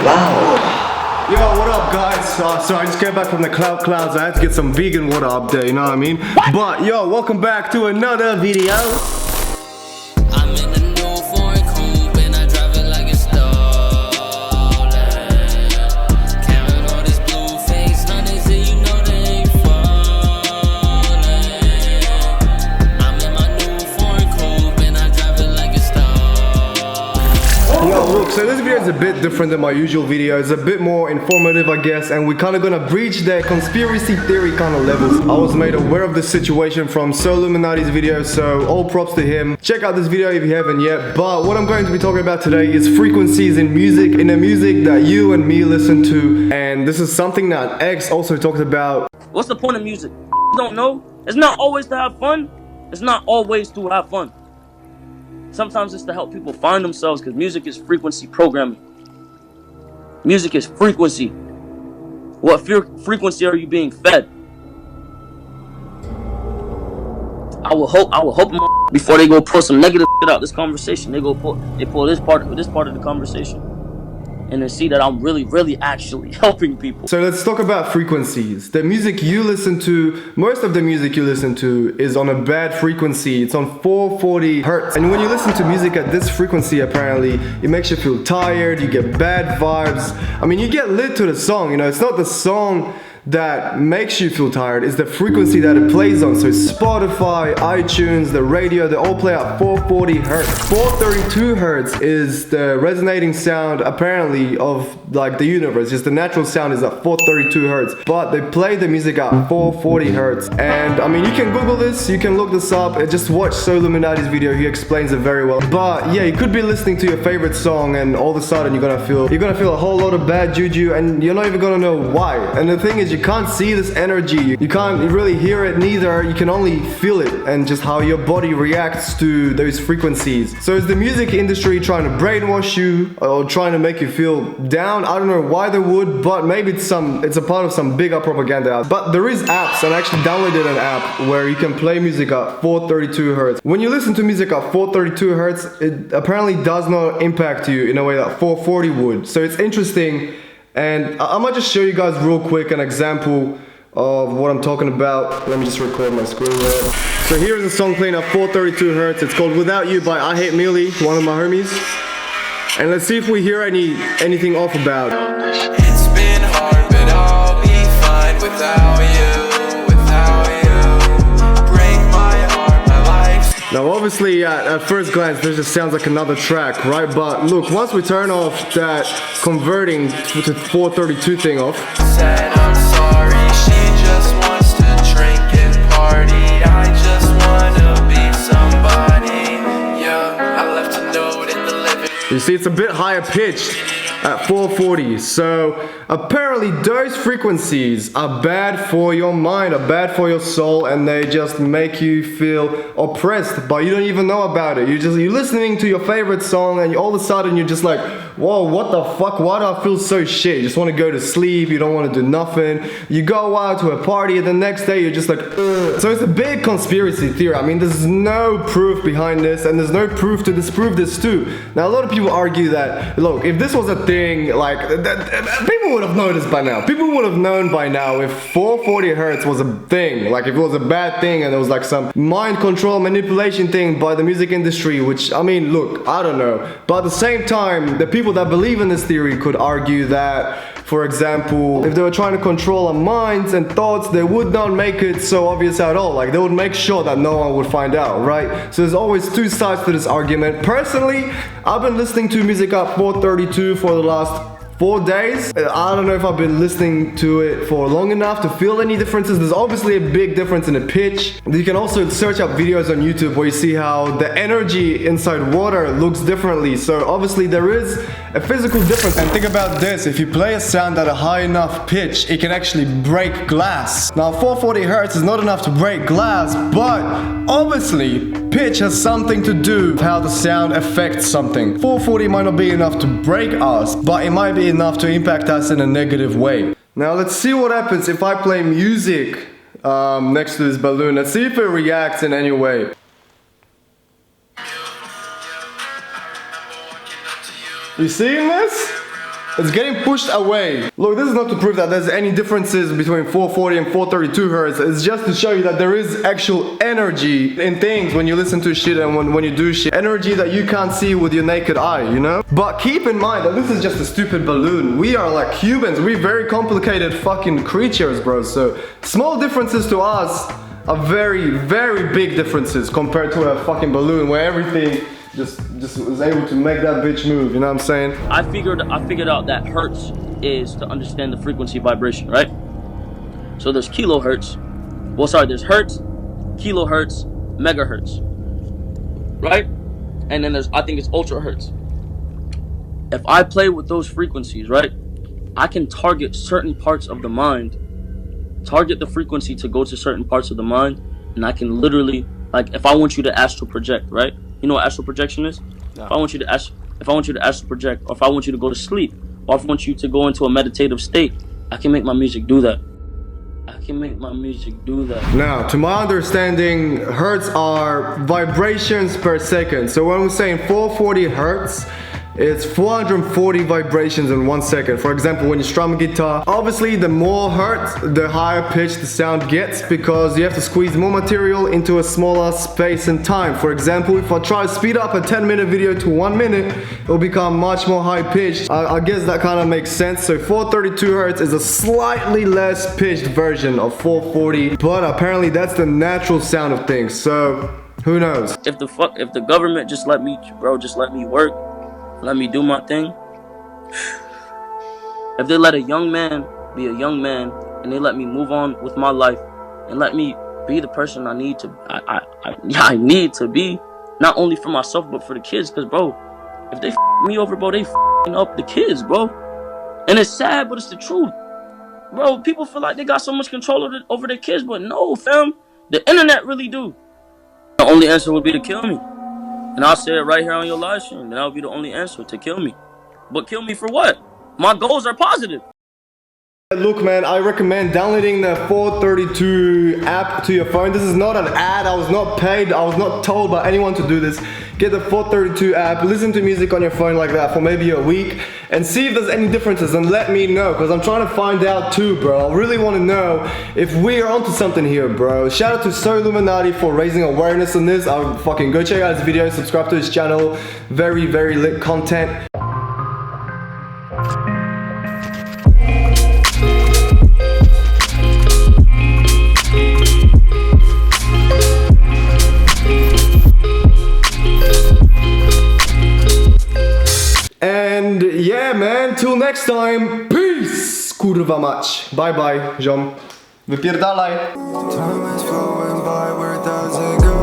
Wow. Yo, what up guys? So I just came back from the clouds. I had to get some vegan water up there, you know what I mean? But yo, welcome back to another video. I'm in a new foreign coupe and I drive it like it's stolen. Carrying all this blue face, honey, so you know they ain't falling. I'm in my new foreign coupe and I drive it like it's stolen. Yo, look, so this video is a bit different than my usual video. It's a bit more informative, I guess, and we're kind of gonna breach the conspiracy theory kind of levels. I was made aware of this situation from Soluminati's video, so all props to him. Check out this video if you haven't yet. But what I'm going to be talking about today is frequencies in music, the music that you and me listen to. And this is something that X also talked about. What's the point of music? Don't know. It's not always to have fun. It's not always to have fun. Sometimes it's to help people find themselves, because music is frequency programming. Music is frequency. What frequency are you being fed? I will hope before they go pull some negative shit out this conversation, they pull this part of the conversation, and then see that I'm really actually helping people. So let's talk about frequencies. The music you listen to, most of the music you listen to is on a bad frequency. It's on 440 hertz. And when you listen to music at this frequency, apparently, it makes you feel tired, you get bad vibes. I mean, you get lit to the song, you know, it's not the song that makes you feel tired, is the frequency that it plays on. So Spotify, iTunes, the radio, they all play at 440 hertz. 432 hertz is the resonating sound apparently of like the universe. Just the natural sound is at 432 hertz, but they play the music at 440 hertz. And I mean, you can Google this, you can look this up, and just watch Soluminati's video, he explains it very well. But yeah, you could be listening to your favorite song and all of a sudden you're gonna feel a whole lot of bad juju and you're not even gonna know why. And the thing is, you can't see this energy, you can't really hear it neither, you can only feel it and just how your body reacts to those frequencies. So is the music industry trying to brainwash you or trying to make you feel down? I don't know why they would, but maybe it's a part of some bigger propaganda. But there is apps, and I actually downloaded an app where you can play music at 432 hertz. When you listen to music at 432 hertz, it apparently does not impact you in a way that 440 would. So it's interesting. And I might just show you guys real quick an example of what I'm talking about. Let me just record my screen there. So here's a song playing at 432 hertz. It's called Without You by I Hate Millie, one of my homies. And let's see if we hear anything off about it. It's been hard, but I'll be fine without you, without you. Break my heart, my life. Now obviously at first glance this just sounds like another track, right? But look, once we turn off that converting to 432 thing off, Said I'm sorry, she just wants to drink and party. I just wanna be somebody. Yeah, I left a note in the living. you see it's a bit higher pitched at 440. So apparently those frequencies are bad for your mind, are bad for your soul, and they just make you feel oppressed, but you don't even know about it. You're listening to your favorite song and all of a sudden you're just like, whoa, what the fuck, why do I feel so shit? You just want to go to sleep, you don't want to do nothing. You go out to a party and the next day you're just like, ugh. So it's a big conspiracy theory. I mean, there's no proof behind this and there's no proof to disprove this too. Now a lot of people argue that, look, if this was a thing, like, people would have noticed by now. People would have known by now if 440 hertz was a thing, like if it was a bad thing and it was like some mind control manipulation thing by the music industry, which, I mean, look, I don't know. But at the same time, the people that believe in this theory could argue that, for example, if they were trying to control our minds and thoughts, they would not make it so obvious at all. Like, they would make sure that no one would find out, right? So there's always two sides to this argument. Personally, I've been listening to music at 432 for the last 4 days. I don't know if I've been listening to it for long enough to feel any differences. There's obviously a big difference in the pitch. You can also search up videos on YouTube where you see how the energy inside water looks differently. So obviously there is a physical difference. And think about this, if you play a sound at a high enough pitch, it can actually break glass. Now 440 hertz is not enough to break glass, but obviously pitch has something to do with how the sound affects something. 440 might not be enough to break us, but it might be enough to impact us in a negative way. Now let's see what happens if I play music next to this balloon. Let's see if it reacts in any way. You seeing this? It's getting pushed away. Look, this is not to prove that there's any differences between 440 and 432 hertz. It's just to show you that there is actual energy in things when you listen to shit and when you do shit. Energy that you can't see with your naked eye, you know? But keep in mind that this is just a stupid balloon. We are like humans. We're very complicated fucking creatures, bro. So small differences to us are very, very big differences compared to a fucking balloon where everything just was able to make that bitch move, you know what I'm saying? I figured out that hertz is to understand the frequency vibration, right? So there's kilohertz. Well, sorry, there's hertz, kilohertz, megahertz, right? And then I think it's ultra hertz. If I play with those frequencies, right, I can target certain parts of the mind, target the frequency to go to certain parts of the mind, and I can literally, like, if I want you to astral project, right? You know what astral projection is? No. If I want you to astral project, or if I want you to go to sleep, or if I want you to go into a meditative state, I can make my music do that. Now, to my understanding, hertz are vibrations per second. So when we're saying 440 hertz, it's 440 vibrations in 1 second. For example, when you strum a guitar, obviously the more hertz, the higher pitch the sound gets, because you have to squeeze more material into a smaller space and time. For example, if I try to speed up a 10-minute video to 1 minute, it'll become much more high pitched. I guess that kind of makes sense. So 432 hertz is a slightly less pitched version of 440, but apparently that's the natural sound of things. So who knows? If the government just let me work, let me do my thing. If they let a young man be a young man, and they let me move on with my life, and let me be the person I need to, I need to be, not only for myself but for the kids. Cause bro, if they me over, bro, they up the kids, bro. And it's sad, but it's the truth, bro. People feel like they got so much control over their kids, but no, fam. The internet really do. The only answer would be to kill me. And I'll say it right here on your live stream. That would be the only answer, to kill me. But kill me for what? My goals are positive. Look, man, I recommend downloading the 432 app to your phone. This is not an ad. I was not paid. I was not told by anyone to do this. Get the 432 app. Listen to music on your phone like that for maybe a week and see if there's any differences, and let me know, because I'm trying to find out too, bro. I really want to know if we're onto something here, bro. Shout out to So Illuminati for raising awareness on this. I'll fucking go check out his video, subscribe to his channel. Very, very lit content. And yeah, man, till next time, peace, kurwa mać. Bye bye, ziom. Wypierdalaj. Time is flowing by, where does it go?